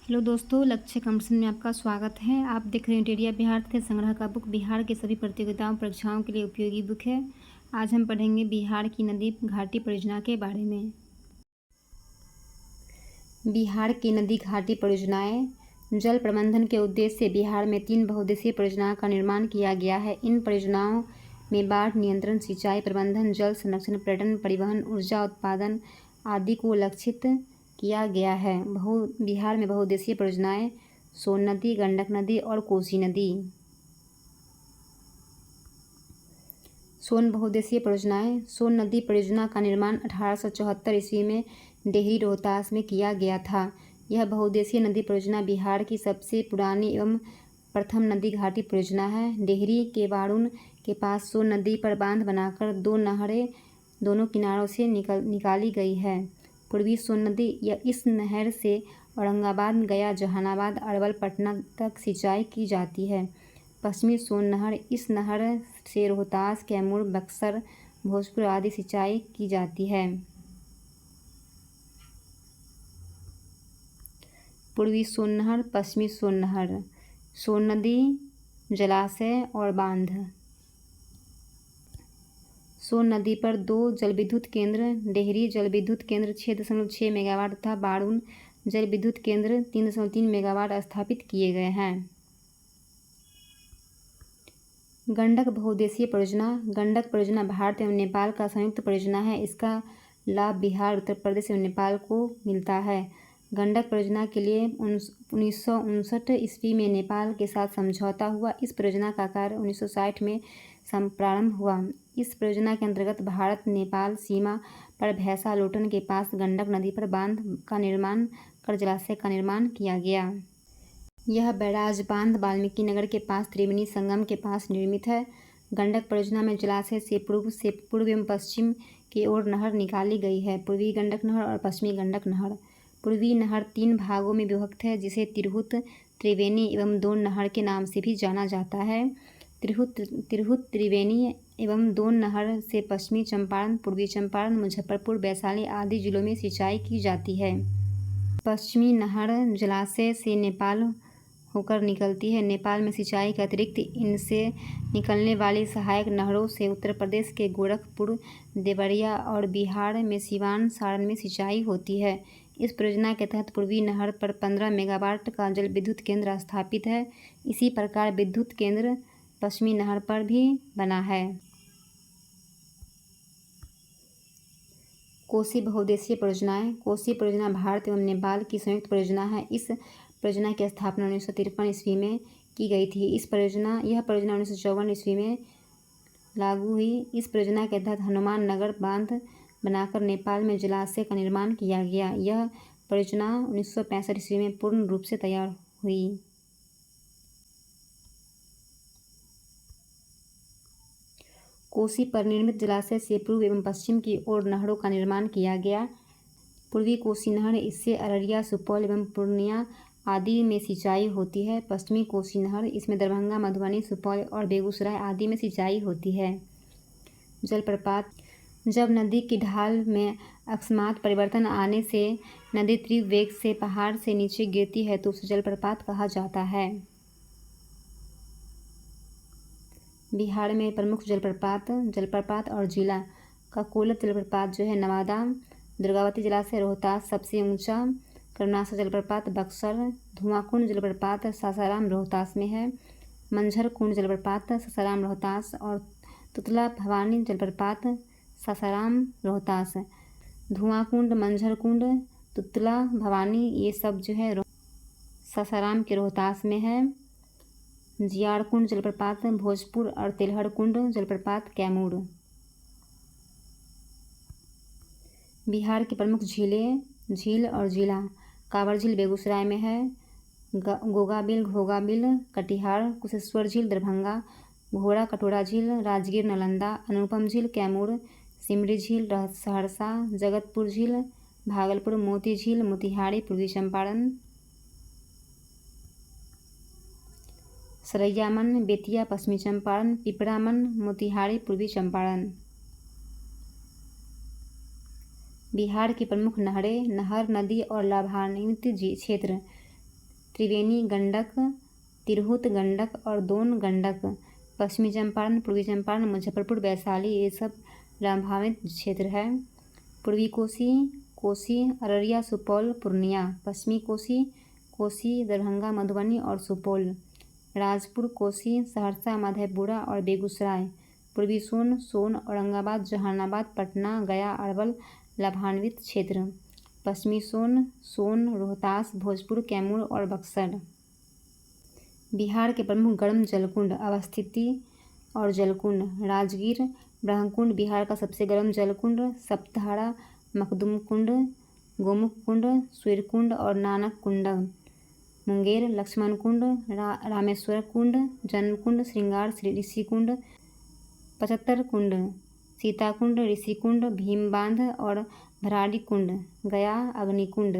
Hello दोस्तों, लक्ष्य competition में आपका स्वागत है। आप देख रहे हैं टेडिया बिहार तथ्य संग्रह का बुक बिहार के सभी प्रतियोगिताओं परीक्षाओं के लिए उपयोगी बुक है। आज हम पढ़ेंगे बिहार की नदी घाटी परियोजना के बारे में। बिहार की नदी घाटी परियोजनाएं जल प्रबंधन के उद्देश्य से बिहार में 3 बहुउद्देशीय परियोजनाओं का निर्माण किया गया है। इन परियोजनाओं में बाढ़ नियंत्रण, सिंचाई प्रबंधन, जल संरक्षण, पर्यटन, परिवहन, ऊर्जा उत्पादन आदि को लक्षित किया गया है। बिहार में बहुउद्देशीय परियोजनाएं सोन नदी, गंडक नदी और कोसी नदी। सोन बहुउद्देशीय परियोजनाएं। सोन नदी परियोजना का निर्माण 1874 ईस्वी में डेहरी रोहतास में किया गया था। यह बहुउद्देशीय नदी परियोजना बिहार की सबसे पुरानी एवं प्रथम नदी घाटी परियोजना है। डेहरी के बाड़ून के पास सोन नदी पर बांध बनाकर 2 नहरें दोनों किनारों से निकाली गई है। पूर्वी सोन नदी इस नहर से औरंगाबाद, गया, जहानाबाद, अरवल, पटना तक सिंचाई की जाती है। पश्चिमी सोन नहर, इस नहर से रोहतास, कैमूर, बक्सर, भोजपुर आदि सिंचाई की जाती है। पूर्वी सोन नहर, पश्चिमी सोन नहर, सोन नदी, जलाशय और बांध। सोन नदी पर 2 जलविद्युत केंद्र, डेहरी जलविद्युत केंद्र 6.6 मेगावाट तथा बाड़ून जलविद्युत केंद्र 3.3 मेगावाट स्थापित किए गए हैं। गंडक बहुउद्देशीय परियोजना। गंडक परियोजना भारत एवं नेपाल का संयुक्त परियोजना है। इसका लाभ बिहार, उत्तर प्रदेश एवं नेपाल को मिलता है। गंडक परियोजना के लिए 1959 ईस्वी में नेपाल के साथ समझौता हुआ। इस परियोजना का कार्य 1960 में प्रारंभ हुआ। इस परियोजना के अंतर्गत भारत नेपाल सीमा पर भैंसा लोटन के पास गंडक नदी पर बांध का निर्माण कर जलाशय का निर्माण किया गया। यह बैराज बांध वाल्मीकि नगर के पास त्रिवेणी संगम के पास निर्मित है। गंडक परियोजना में जलाशय से पूर्व एवं पश्चिम की ओर नहर निकाली गई है। पूर्वी गंडक नहर और पश्चिमी गंडक नहर। पूर्वी नहर 3 भागों में विभक्त है, जिसे तिरहुत, त्रिवेणी एवं दोन नहर के नाम से भी जाना जाता है। तिरहुत, त्रिवेणी एवं दोन नहर से पश्चिमी चंपारण, पूर्वी चंपारण, मुजफ्फरपुर, वैशाली आदि जिलों में सिंचाई की जाती है। पश्चिमी नहर जलाशय से नेपाल होकर निकलती है। नेपाल में सिंचाई के अतिरिक्त इनसे निकलने वाली सहायक नहरों से उत्तर प्रदेश के गोरखपुर, देवरिया और बिहार में सिवान, सारण में सिंचाई होती है। इस परियोजना के तहत पूर्वी नहर पर 15 मेगावाट का जल विद्युत केंद्र स्थापित है। इसी प्रकार विद्युत केंद्र पश्चिमी नहर पर भी बना है। कोसी बहुउद्देशीय परियोजनाएं। कोसी परियोजना भारत एवं नेपाल की संयुक्त परियोजना है। इस परियोजना की स्थापना 1953 ईस्वी में की गई थी। यह परियोजना 1954 ईस्वी में लागू हुई। इस परियोजना के तहत हनुमान नगर बांध बनाकर नेपाल में जलाशय का निर्माण किया गया। यह परियोजना 1965 ईस्वी में पूर्ण रूप से तैयार हुई। कोसी पर निर्मित जलाशय से पूर्व एवं पश्चिम की ओर नहरों का निर्माण किया गया। पूर्वी कोसी नहर, इससे अररिया, सुपौल एवं पूर्णिया आदि में सिंचाई होती है। पश्चिमी कोसी नहर, इसमें दरभंगा, मधुबनी, सुपौल और बेगूसराय आदि में सिंचाई होती है। जलप्रपात। जब नदी की ढाल में अकस्मात परिवर्तन आने से नदी तीव्र वेग से पहाड़ से नीचे गिरती है तो उसे जलप्रपात कहा जाता है। बिहार में प्रमुख जलप्रपात और जिला ककोलत जलप्रपात जो है नवादा, दुर्गावती जलाशय रोहतास सबसे ऊंचा, करुणासा जलप्रपात बक्सर, धुआंकुंड जलप्रपात सासाराम रोहतास में है, मंझर कुंड जलप्रपात सासाराम रोहतास और तुतला भवानी जलप्रपात सासाराम रोहतास। धुआंकुंड, मंझर कुंड, तुतला भवानी ये सब जो है सासाराम के रोहतास में है। जियारकुंड जलप्रपात भोजपुर और तेलहर कुंड जलप्रपात कैमूर। बिहार की प्रमुख झील और जिला कांवर झील बेगूसराय में है, गोगाबिल, घोगाबिल कटिहार, कुशेश्वर झील दरभंगा, घोड़ा कटोरा झील राजगीर नालंदा, अनुपम झील कैमूर, सिमरी झील सहरसा, जगतपुर झील भागलपुर, मोती झील मोतिहारी पूर्वी चंपारण, सरैयामन बेतिया पश्चिमी चंपारण, पिपरामन मोतिहारी पूर्वी चंपारण। बिहार की प्रमुख नहरें, नहर, नदी और लाभान्वित क्षेत्र। त्रिवेणी गंडक, तिरहुत गंडक और दोन गंडक। पश्चिमी चंपारण, पूर्वी चंपारण, मुजफ्फरपुर, वैशाली ये सब लाभान्वित क्षेत्र है। पूर्वी कोसी, कोसी, अररिया, सुपौल, पूर्णिया। पश्चिमी कोसी, कोसी, दरभंगा, मधुबनी और सुपौल। राजपुर, कोसी, सहरसा, मधेपुरा और बेगूसराय। पूर्वी सोन, सोन, औरंगाबाद, जहानाबाद, पटना, गया, अरवल लाभान्वित क्षेत्र। पश्चिमी सोन, सोन, रोहतास, भोजपुर, कैमूर और बक्सर। बिहार के प्रमुख गर्म जलकुंड, अवस्थिति और जलकुंड। राजगीर, ब्रह्मकुंड बिहार का सबसे गर्म जलकुंड। सप्तहारा, मखदुम कुंड, गोमुख कुंड, सूर्यकुंड और नानक कुंड। मुंगेर, लक्ष्मण कुंड, रामेश्वर कुंड, जन्म कुंड, श्रृंगार ऋषि कुंड, 75 कुंड, सीता कुंड, ऋषि कुंड, भीम बांध और भराड़ी कुंड। गया, अग्निकुंड।